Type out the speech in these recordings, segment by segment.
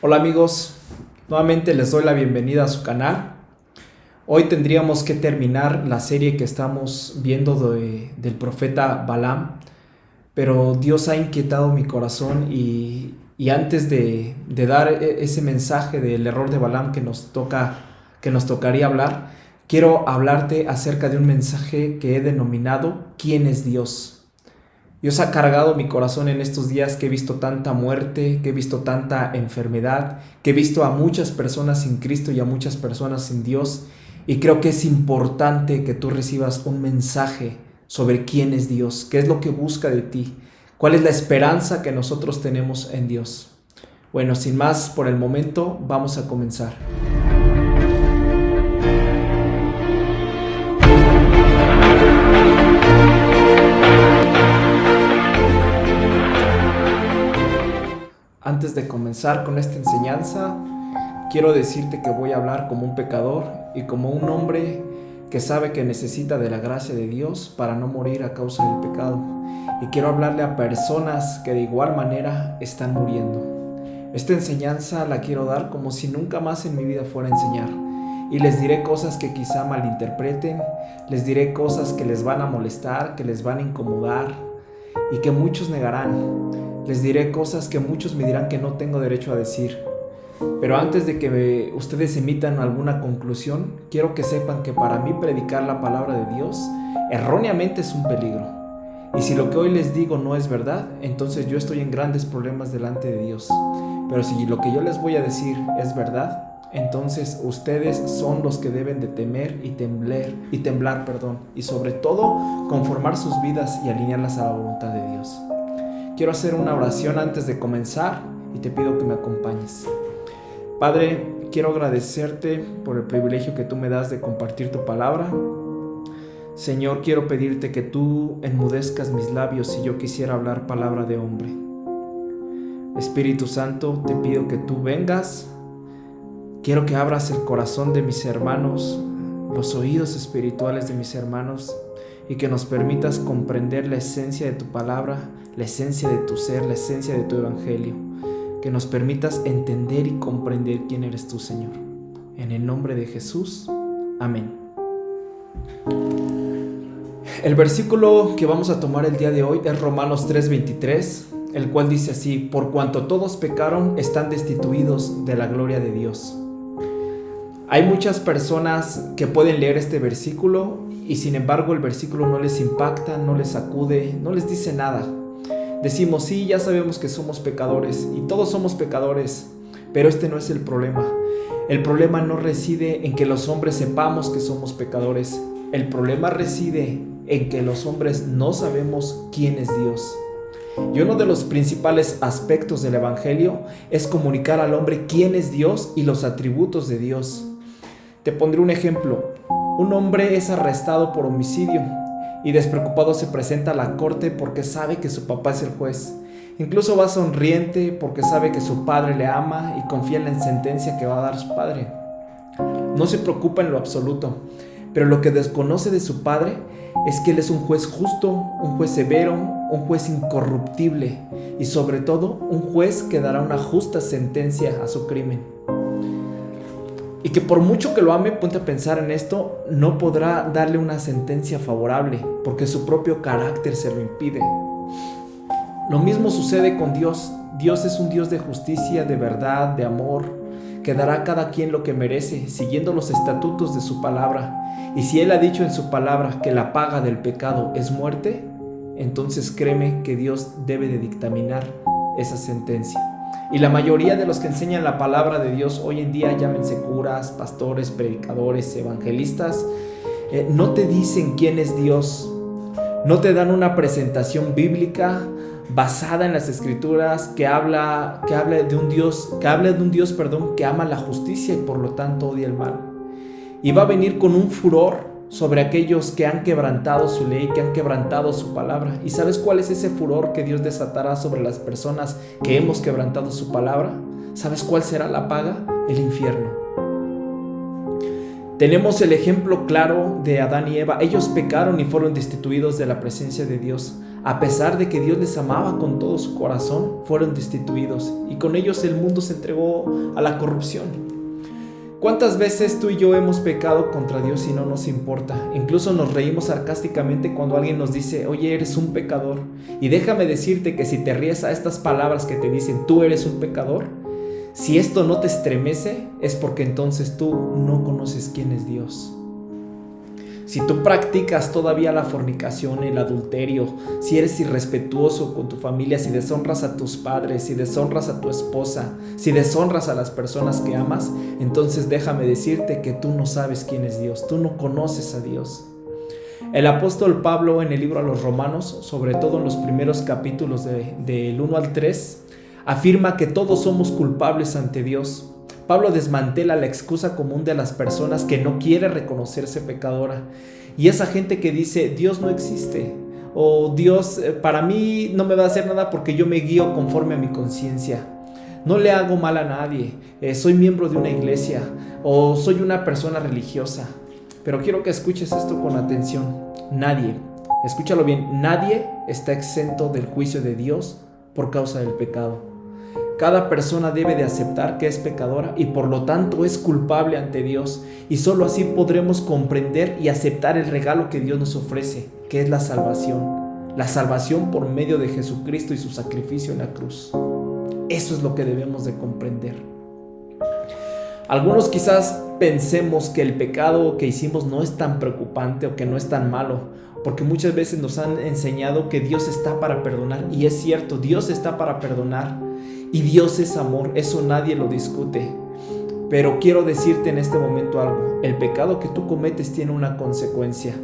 Hola amigos, nuevamente les doy la bienvenida a su canal. Hoy tendríamos que terminar la serie que estamos viendo del profeta Balaam, pero Dios ha inquietado mi corazón y antes de dar ese mensaje del error de Balaam que nos tocaría hablar, quiero hablarte acerca de un mensaje que he denominado ¿Quién es Dios? Dios ha cargado mi corazón en estos días que he visto tanta muerte, que he visto tanta enfermedad, que he visto a muchas personas sin Cristo y a muchas personas sin Dios. Y creo que es importante que tú recibas un mensaje sobre quién es Dios, qué es lo que busca de ti, cuál es la esperanza que nosotros tenemos en Dios. Bueno, sin más por el momento, vamos a comenzar. Antes de comenzar con esta enseñanza, quiero decirte que voy a hablar como un pecador y como un hombre que sabe que necesita de la gracia de Dios para no morir a causa del pecado. Y quiero hablarle a personas que de igual manera están muriendo. Esta enseñanza la quiero dar como si nunca más en mi vida fuera a enseñar. Y les diré cosas que quizá malinterpreten, les diré cosas que les van a molestar, que les van a incomodar y que muchos negarán. Les diré cosas que muchos me dirán que no tengo derecho a decir. Pero antes de que ustedes emitan alguna conclusión, quiero que sepan que para mí predicar la palabra de Dios erróneamente es un peligro. Y si lo que hoy les digo no es verdad, entonces yo estoy en grandes problemas delante de Dios. Pero si lo que yo les voy a decir es verdad, entonces ustedes son los que deben de temer y temblar, y sobre todo conformar sus vidas y alinearlas a la voluntad de Dios. Quiero hacer una oración antes de comenzar y te pido que me acompañes. Padre, quiero agradecerte por el privilegio que tú me das de compartir tu palabra. Señor, quiero pedirte que tú enmudezcas mis labios si yo quisiera hablar palabra de hombre. Espíritu Santo, te pido que tú vengas. Quiero que abras el corazón de mis hermanos, los oídos espirituales de mis hermanos, y que nos permitas comprender la esencia de tu palabra, la esencia de tu ser, la esencia de tu evangelio. Que nos permitas entender y comprender quién eres tú, Señor. En el nombre de Jesús, amén. El versículo que vamos a tomar el día de hoy es Romanos 3:23, el cual dice así: por cuanto todos pecaron, están destituidos de la gloria de Dios. Hay muchas personas que pueden leer este versículo y sin embargo el versículo no les impacta, no les sacude, no les dice nada. Decimos, sí, ya sabemos que somos pecadores y todos somos pecadores, pero este no es el problema. El problema no reside en que los hombres sepamos que somos pecadores. El problema reside en que los hombres no sabemos quién es Dios. Y uno de los principales aspectos del evangelio es comunicar al hombre quién es Dios y los atributos de Dios. Te pondré un ejemplo. Un hombre es arrestado por homicidio y despreocupado se presenta a la corte porque sabe que su papá es el juez. Incluso va sonriente porque sabe que su padre le ama y confía en la sentencia que va a dar su padre. No se preocupa en lo absoluto, pero lo que desconoce de su padre es que él es un juez justo, un juez severo, un juez incorruptible y sobre todo un juez que dará una justa sentencia a su crimen. Y que por mucho que lo ame, ponte a pensar en esto, no podrá darle una sentencia favorable, porque su propio carácter se lo impide. Lo mismo sucede con Dios. Dios es un Dios de justicia, de verdad, de amor, que dará a cada quien lo que merece, siguiendo los estatutos de su palabra. Y si Él ha dicho en su palabra que la paga del pecado es muerte, entonces créeme que Dios debe de dictaminar esa sentencia. Y la mayoría de los que enseñan la palabra de Dios hoy en día, llámense curas, pastores, predicadores, evangelistas, no te dicen quién es Dios, no te dan una presentación bíblica basada en las escrituras que habla de un Dios que ama la justicia y por lo tanto odia el mal. Y va a venir con un furor sobre aquellos que han quebrantado su ley, que han quebrantado su palabra. ¿Y sabes cuál es ese furor que Dios desatará sobre las personas que hemos quebrantado su palabra? ¿Sabes cuál será la paga? El infierno. Tenemos el ejemplo claro de Adán y Eva. Ellos pecaron y fueron destituidos de la presencia de Dios. a pesar de que Dios les amaba con todo su corazón, fueron destituidos y con ellos el mundo se entregó a la corrupción. ¿Cuántas veces tú y yo hemos pecado contra Dios y no nos importa? Incluso nos reímos sarcásticamente cuando alguien nos dice, oye, eres un pecador. Y déjame decirte que si te ríes a estas palabras que te dicen, tú eres un pecador, si esto no te estremece, es porque entonces tú no conoces quién es Dios. Si tú practicas todavía la fornicación, el adulterio, si eres irrespetuoso con tu familia, si deshonras a tus padres, si deshonras a tu esposa, si deshonras a las personas que amas, entonces déjame decirte que tú no sabes quién es Dios, tú no conoces a Dios. El apóstol Pablo en el libro a los Romanos, sobre todo en los primeros capítulos del 1 al 3, afirma que todos somos culpables ante Dios. Pablo desmantela la excusa común de las personas que no quiere reconocerse pecadora y esa gente que dice Dios no existe o Dios para mí no me va a hacer nada porque yo me guío conforme a mi conciencia, no le hago mal a nadie, soy miembro de una iglesia o soy una persona religiosa. Pero quiero que escuches esto con atención. Nadie, escúchalo bien, nadie está exento del juicio de Dios por causa del pecado. Cada persona debe de aceptar que es pecadora y por lo tanto es culpable ante Dios, y solo así podremos comprender y aceptar el regalo que Dios nos ofrece, que es la salvación por medio de Jesucristo y su sacrificio en la cruz. Eso es lo que debemos de comprender. Algunos quizás pensemos que el pecado que hicimos no es tan preocupante o que no es tan malo, porque muchas veces nos han enseñado que Dios está para perdonar, y es cierto, Dios está para perdonar. Y Dios es amor, eso nadie lo discute. Pero quiero decirte en este momento algo, el pecado que tú cometes tiene una consecuencia,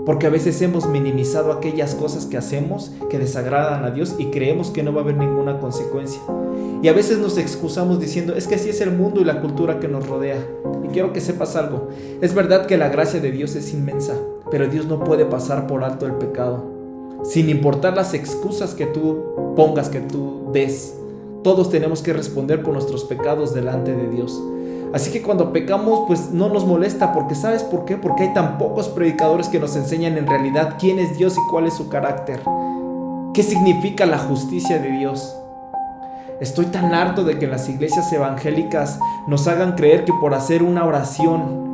porque a veces hemos minimizado aquellas cosas que hacemos que desagradan a Dios y creemos que no va a haber ninguna consecuencia. Y a veces nos excusamos diciendo, es que así es el mundo y la cultura que nos rodea. Y quiero que sepas algo, es verdad que la gracia de Dios es inmensa, pero Dios no puede pasar por alto el pecado, sin importar las excusas que tú pongas, que tú des. Todos tenemos que responder por nuestros pecados delante de Dios. Así que cuando pecamos, pues no nos molesta, porque ¿sabes por qué? Porque hay tan pocos predicadores que nos enseñan en realidad quién es Dios y cuál es su carácter. ¿Qué significa la justicia de Dios? Estoy tan harto de que en las iglesias evangélicas nos hagan creer que por hacer una oración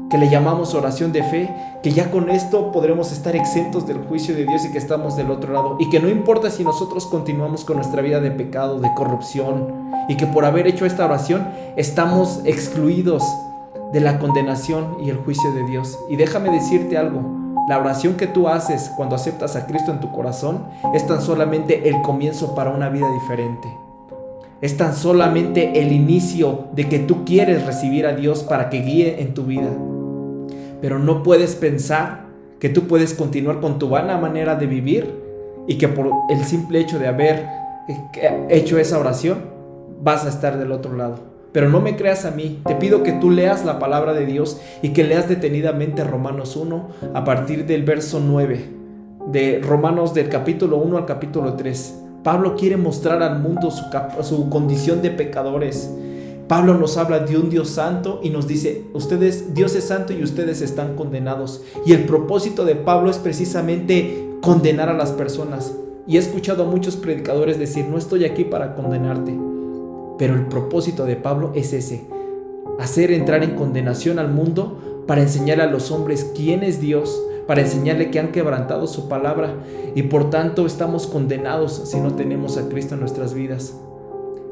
que le llamamos oración de fe, que ya con esto podremos estar exentos del juicio de Dios y que estamos del otro lado, y que no importa si nosotros continuamos con nuestra vida de pecado, de corrupción, y que por haber hecho esta oración estamos excluidos de la condenación y el juicio de Dios. Y déjame decirte algo, la oración que tú haces cuando aceptas a Cristo en tu corazón es tan solamente el comienzo para una vida diferente. Es tan solamente el inicio de que tú quieres recibir a Dios para que guíe en tu vida. Pero no puedes pensar que tú puedes continuar con tu vana manera de vivir y que por el simple hecho de haber hecho esa oración vas a estar del otro lado. Pero no me creas a mí, te pido que tú leas la palabra de Dios y que leas detenidamente Romanos 1 a partir del verso 9, de Romanos del capítulo 1 al capítulo 3. Pablo quiere mostrar al mundo su condición de pecadores. Pablo nos habla de un Dios santo y nos dice, Dios es santo y ustedes están condenados. Y el propósito de Pablo es precisamente condenar a las personas. Y he escuchado a muchos predicadores decir, no estoy aquí para condenarte. Pero el propósito de Pablo es ese, hacer entrar en condenación al mundo para enseñar a los hombres quién es Dios, para enseñarle que han quebrantado su palabra y por tanto estamos condenados si no tenemos a Cristo en nuestras vidas.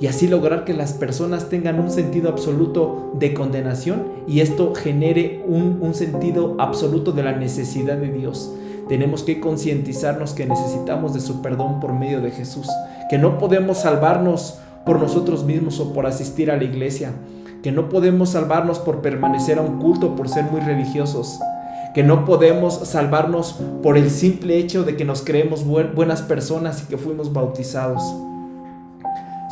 Y así lograr que las personas tengan un sentido absoluto de condenación y esto genere un sentido absoluto de la necesidad de Dios. Tenemos que concientizarnos que necesitamos de su perdón por medio de Jesús, que no podemos salvarnos por nosotros mismos o por asistir a la iglesia, que no podemos salvarnos por permanecer a un culto, por ser muy religiosos, que no podemos salvarnos por el simple hecho de que nos creemos buenas personas y que fuimos bautizados.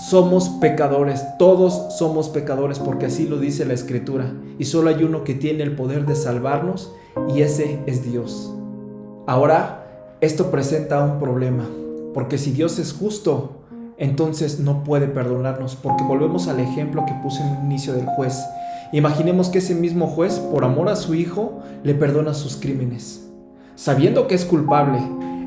Somos pecadores, todos somos pecadores porque así lo dice la Escritura y solo hay uno que tiene el poder de salvarnos y ese es Dios. Ahora, esto presenta un problema, porque si Dios es justo, entonces no puede perdonarnos, porque volvemos al ejemplo que puse en el inicio del juez. Imaginemos que ese mismo juez, por amor a su hijo, le perdona sus crímenes. Sabiendo que es culpable,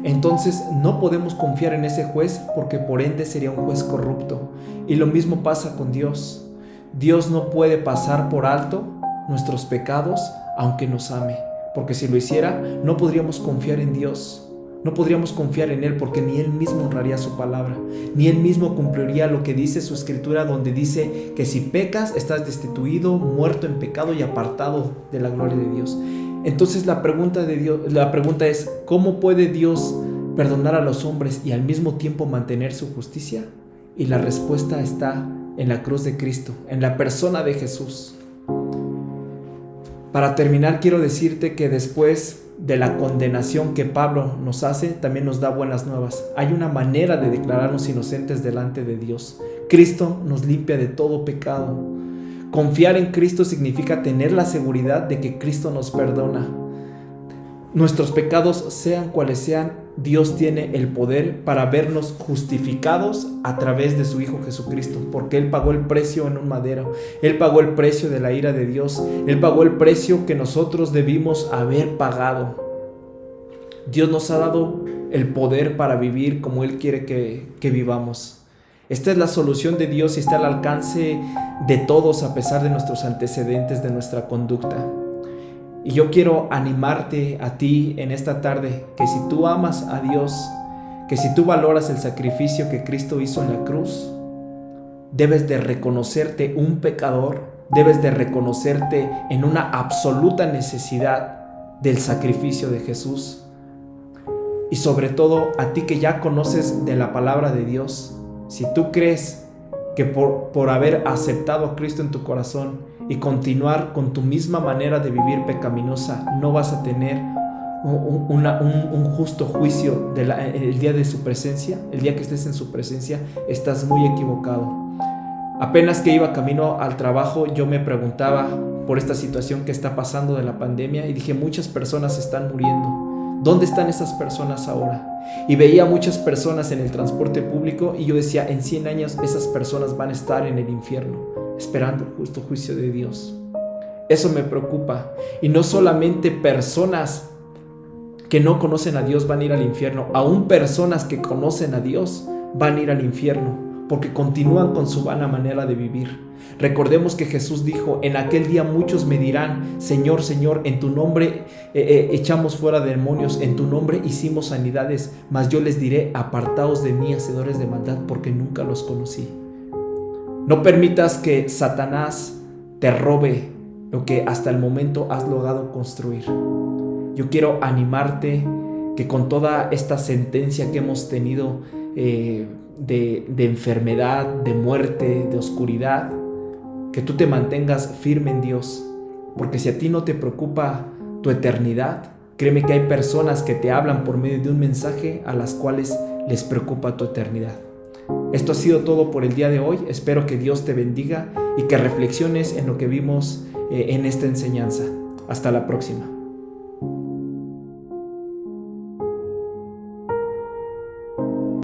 entonces no podemos confiar en ese juez porque por ende sería un juez corrupto. Y lo mismo pasa con Dios. Dios no puede pasar por alto nuestros pecados aunque nos ame, porque si lo hiciera no podríamos confiar en Dios. No podríamos confiar en Él porque ni Él mismo honraría su palabra, ni Él mismo cumpliría lo que dice su escritura, donde dice que si pecas estás destituido, muerto en pecado y apartado de la gloria de Dios. Entonces la pregunta es, ¿cómo puede Dios perdonar a los hombres y al mismo tiempo mantener su justicia? Y la respuesta está en la cruz de Cristo, en la persona de Jesús. Para terminar, quiero decirte que después de la condenación que Pablo nos hace, también nos da buenas nuevas. Hay una manera de declararnos inocentes delante de Dios. Cristo nos limpia de todo pecado. Confiar en Cristo significa tener la seguridad de que Cristo nos perdona. Nuestros pecados, sean cuales sean, Dios tiene el poder para vernos justificados a través de su Hijo Jesucristo, porque Él pagó el precio en un madero. Él pagó el precio de la ira de Dios. Él pagó el precio que nosotros debimos haber pagado. Dios nos ha dado el poder para vivir como Él quiere que vivamos. Esta es la solución de Dios y está al alcance de todos a pesar de nuestros antecedentes, de nuestra conducta. Y yo quiero animarte a ti en esta tarde, que si tú amas a Dios, que si tú valoras el sacrificio que Cristo hizo en la cruz, debes de reconocerte un pecador, debes de reconocerte en una absoluta necesidad del sacrificio de Jesús. Y sobre todo a ti que ya conoces de la palabra de Dios, si tú crees que por haber aceptado a Cristo en tu corazón y continuar con tu misma manera de vivir pecaminosa, no vas a tener un justo juicio el día de su presencia, el día que estés en su presencia, estás muy equivocado. Apenas que iba camino al trabajo, yo me preguntaba por esta situación que está pasando de la pandemia y dije, muchas personas están muriendo. ¿Dónde están esas personas ahora? Y veía muchas personas en el transporte público y yo decía, en 100 años esas personas van a estar en el infierno, esperando el justo juicio de Dios. Eso me preocupa. Y no solamente personas que no conocen a Dios van a ir al infierno, aún personas que conocen a Dios van a ir al infierno, porque continúan con su vana manera de vivir. Recordemos que Jesús dijo, en aquel día muchos me dirán, Señor, Señor, en tu nombre echamos fuera demonios, en tu nombre hicimos sanidades, mas yo les diré, apartaos de mí, hacedores de maldad, porque nunca los conocí. No permitas que Satanás te robe lo que hasta el momento has logrado construir. Yo quiero animarte que con toda esta sentencia que hemos tenido de enfermedad, de muerte, de oscuridad, que tú te mantengas firme en Dios, porque si a ti no te preocupa tu eternidad, créeme que hay personas que te hablan por medio de un mensaje a las cuales les preocupa tu eternidad. Esto ha sido todo por el día de hoy. Espero que Dios te bendiga y que reflexiones en lo que vimos en esta enseñanza. Hasta la próxima.